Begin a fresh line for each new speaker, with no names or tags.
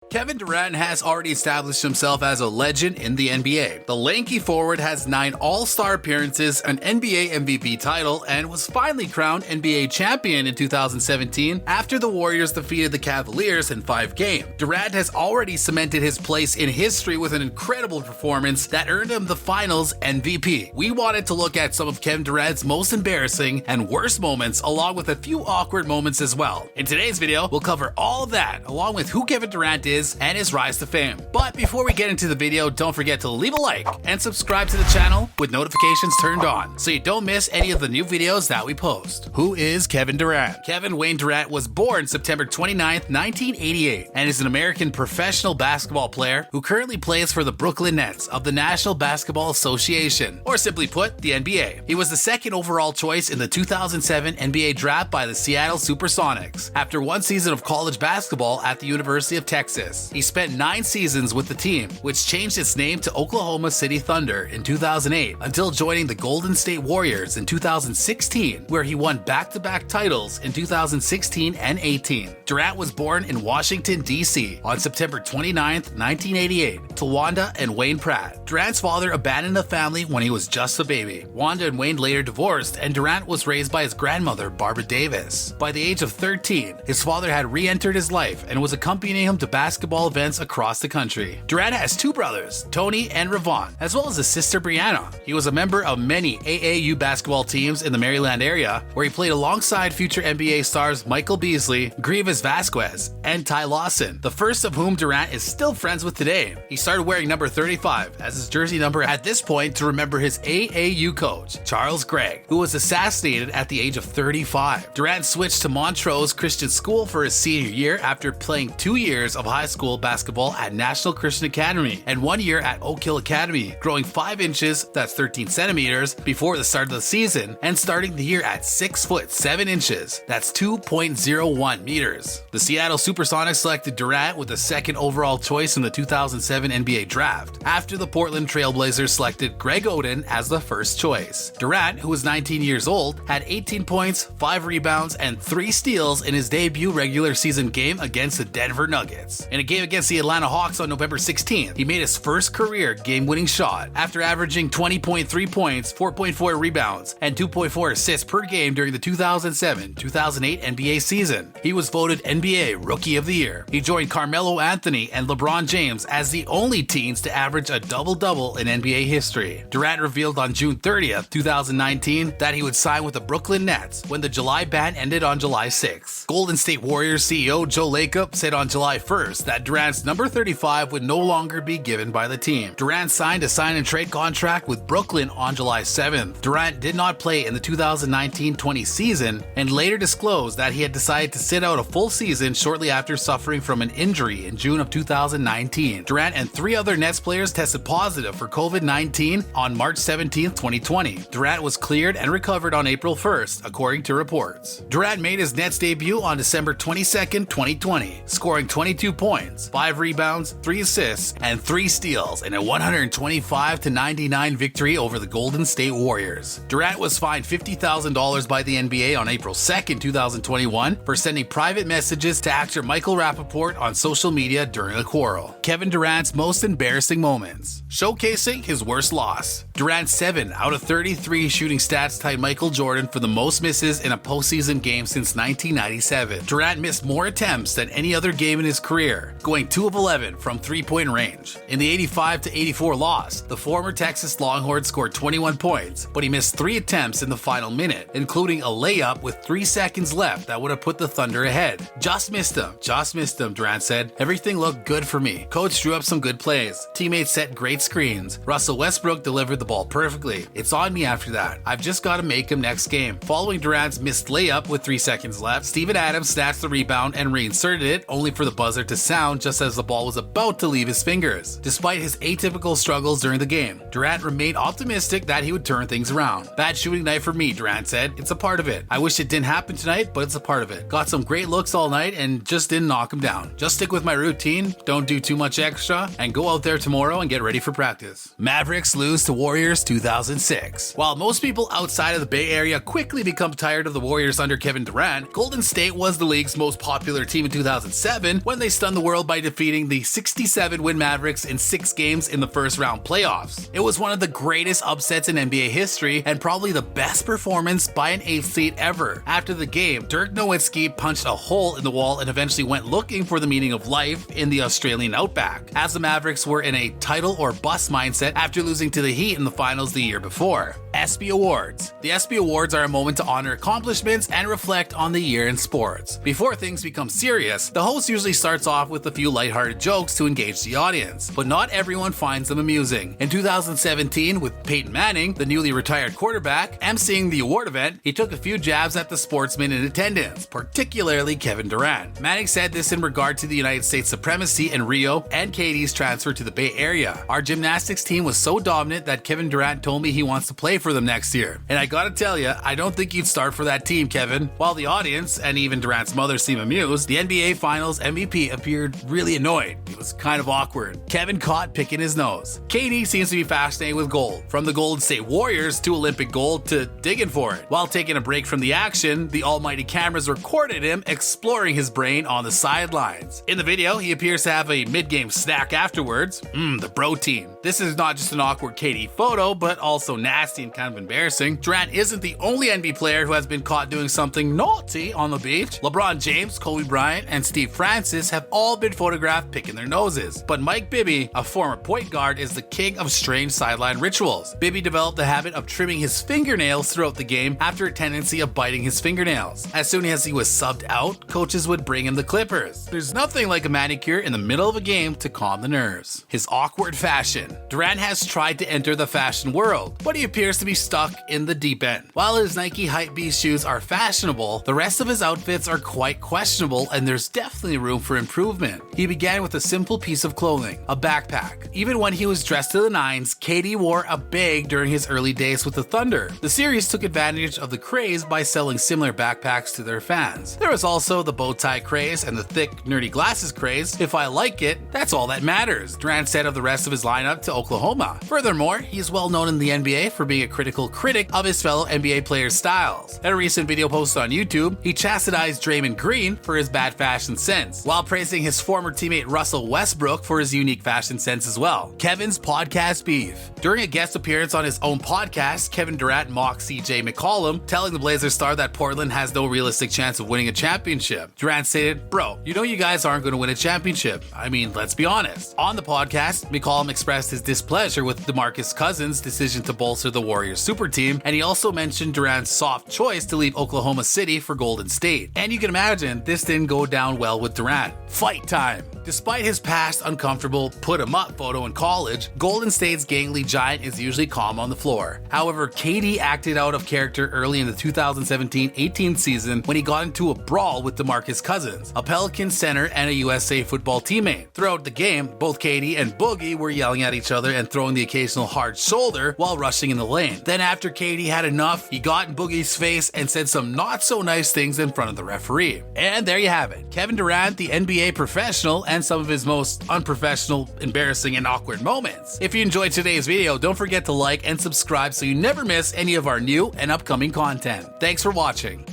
Kevin Durant has already established himself as a legend in the NBA. The lanky forward has 9 All-Star appearances, an NBA MVP title, and was finally crowned NBA champion in 2017 after the Warriors defeated the Cavaliers in 5 games. Durant has already cemented his place in history with an incredible performance that earned him the Finals MVP. We wanted to look at some of Kevin Durant's most embarrassing and worst moments, along with a few awkward moments as well. In today's video, we'll cover all of that, along with who Kevin Durant is and his rise to fame. But before we get into the video, don't forget to leave a like and subscribe to the channel with notifications turned on so you don't miss any of the new videos that we post. Who is Kevin Durant? Kevin Wayne Durant was born September 29th, 1988 and is an American professional basketball player who currently plays for the Brooklyn Nets of the National Basketball Association, or simply put, the NBA. He was the second overall choice in the 2007 NBA draft by the Seattle Supersonics after 1 season of college basketball at the University of Texas. He spent 9 seasons with the team, which changed its name to Oklahoma City Thunder in 2008 until joining the Golden State Warriors in 2016, where he won back-to-back titles in 2016 and 18. Durant was born in Washington, D.C. on September 29, 1988, to Wanda and Wayne Pratt. Durant's father abandoned the family when he was just a baby. Wanda and Wayne later divorced, and Durant was raised by his grandmother, Barbara Davis. By the age of 13, his father had re-entered his life and was accompanying him to basketball events across the country. Durant has 2 brothers, Tony and Ravon, as well as a sister, Brianna. He was a member of many AAU basketball teams in the Maryland area, where he played alongside future NBA stars Michael Beasley, Grievous Vasquez, and Ty Lawson, the first of whom Durant is still friends with today. He started wearing number 35 as his jersey number at this point to remember his AAU coach, Charles Gregg, who was assassinated at the age of 35. Durant switched to Montrose Christian School for his senior year after playing 2 years of high school basketball at National Christian Academy and 1 year at Oak Hill Academy, growing 5 inches, that's 13 centimeters, before the start of the season, and starting the year at 6 foot 7 inches, that's 2.01 meters. The Seattle Supersonics selected Durant with the 2nd overall choice in the 2007 NBA draft, after the Portland Trailblazers selected Greg Oden as the first choice. Durant, who was 19 years old, had 18 points, 5 rebounds, and 3 steals in his debut regular season game against the Denver Nuggets. In a game against the Atlanta Hawks on November 16th, he made his first career game-winning shot after averaging 20.3 points, 4.4 rebounds, and 2.4 assists per game during the 2007-2008 NBA season. He was voted NBA Rookie of the Year. He joined Carmelo Anthony and LeBron James as the only teens to average a double-double in NBA history. Durant revealed on June 30th, 2019 that he would sign with the Brooklyn Nets when the July ban ended on July 6th. Golden State Warriors CEO Joe Lacob said on July 1st that Durant's number 35 would no longer be given by the team. Durant signed a sign-and-trade contract with Brooklyn on July 7th. Durant did not play in the 2019-20 season and later disclosed that he had decided to sit out a full season shortly after suffering from an injury in June of 2019. Durant and 3 other Nets players tested positive for COVID-19 on March 17, 2020. Durant was cleared and recovered on April 1st, according to reports. Durant made his Nets debut on December 22nd, 2020, scoring 22 points, 5 rebounds, 3 assists, and 3 steals in a 125-99 victory over the Golden State Warriors. Durant was fined $50,000 by the NBA on April 2nd, 2021 for sending private messages to actor Michael Rappaport on social media during a quarrel. Kevin Durant's most embarrassing moments, showcasing his worst loss. Durant's 7 out of 33 shooting stats tied Michael Jordan for the most misses in a postseason game since 1997. Durant missed more attempts than any other game in his career, going 2 of 11 from 3-point range. In the 85-84 loss, the former Texas Longhorn scored 21 points, but he missed 3 attempts in the final minute, including a layup with 3 seconds left that would have put the Thunder ahead. Just missed him, Durant said. Everything looked good for me. Coach drew up some good plays. Teammates set great screens. Russell Westbrook delivered the ball perfectly. It's on me after that. I've just got to make him next game. Following Durant's missed layup with 3 seconds left, Steven Adams snatched the rebound and reinserted it, only for the buzzer to sound just as the ball was about to leave his fingers. Despite his atypical struggles during the game, Durant remained optimistic that he would turn things around. Bad shooting night for me, Durant said. It's a part of it. I wish it didn't happen tonight, but it's a part of it. Got some great looks all night and just didn't knock him down. Just stick with my routine, don't do too much extra, and go out there tomorrow and get ready for practice. Mavericks lose to Warriors 2006. While most people outside of the Bay Area quickly become tired of the Warriors under Kevin Durant, Golden State was the league's most popular team in 2007 when they stunned stunned the world by defeating the 67-win Mavericks in 6 games in the first round playoffs. It was one of the greatest upsets in NBA history and probably the best performance by an 8th seed ever. After the game, Dirk Nowitzki punched a hole in the wall and eventually went looking for the meaning of life in the Australian outback, as the Mavericks were in a title or bust mindset after losing to the Heat in the finals the year before. ESPY Awards. The ESPY Awards are a moment to honor accomplishments and reflect on the year in sports. Before things become serious, the host usually starts off with a few lighthearted jokes to engage the audience, but not everyone finds them amusing. In 2017, with Peyton Manning, the newly retired quarterback, emceeing the award event, he took a few jabs at the sportsmen in attendance, particularly Kevin Durant. Manning said this in regard to the United States supremacy in Rio and KD's transfer to the Bay Area. Our gymnastics team was so dominant that Kevin Durant told me he wants to play for them next year. And I gotta tell you, I don't think you'd start for that team, Kevin. While the audience, and even Durant's mother, seem amused, the NBA Finals MVP appeared really annoyed. It was kind of awkward. Kevin caught picking his nose. KD seems to be fascinated with gold. From the Golden State Warriors to Olympic gold to digging for it. While taking a break from the action, the almighty cameras recorded him exploring his brain on the sidelines. In the video, he appears to have a mid-game snack afterwards. The protein. This is not just an awkward KD photo, but also nasty and kind of embarrassing. Durant isn't the only NBA player who has been caught doing something naughty on the beach. LeBron James, Kobe Bryant, and Steve Francis have all been photographed picking their noses. But Mike Bibby, a former point guard, is the king of strange sideline rituals. Bibby developed the habit of trimming his fingernails throughout the game after a tendency of biting his fingernails. As soon as he was subbed out, coaches would bring him the clippers. There's nothing like a manicure in the middle of a game to calm the nerves. His awkward fashion. Durant has tried to enter the fashion world, but he appears to be stuck in the deep end. While his Nike Hypebeast shoes are fashionable, the rest of his outfits are quite questionable, and there's definitely room for improvement. He began with a simple piece of clothing, a backpack. Even when he was dressed to the nines, KD wore a bag during his early days with the Thunder. The series took advantage of the craze by selling similar backpacks to their fans. There was also the bow tie craze and the thick, nerdy glasses craze. If I like it, that's all that matters, Durant said of the rest of his lineup to Oklahoma. Furthermore, he is well known in the NBA for being a critical critic of his fellow NBA players' styles. In a recent video posted on YouTube, he chastised Draymond Green for his bad fashion sense, while praising his former teammate Russell Westbrook for his unique fashion sense as well. Kevin's podcast beef. During a guest appearance on his own podcast, Kevin Durant mocked CJ McCollum, telling the Blazers star that Portland has no realistic chance of winning a championship. Durant stated, "Bro, you know you guys aren't going to win a championship. I mean, let's be honest." On the podcast, McCollum expressed his displeasure with DeMarcus Cousins' decision to bolster the Warriors super team, and he also mentioned Durant's soft choice to leave Oklahoma City for Golden State. And you can imagine this didn't go down well with Durant. Fight time. Despite his past uncomfortable put-em-up photo in college, Golden State's gangly giant is usually calm on the floor. However, KD acted out of character early in the 2017-18 season when he got into a brawl with DeMarcus Cousins, a Pelicans center and a USA football teammate. Throughout the game, both KD and Boogie were yelling at each other and throwing the occasional hard shoulder while rushing in the lane. Then after KD had enough, he got in Boogie's face and said some not so nice things in front of the referee. And there you have it. Kevin Durant, the NBA professional, and some of his most unprofessional, embarrassing, and awkward moments. If you enjoyed today's video, don't forget to like and subscribe so you never miss any of our new and upcoming content. Thanks for watching.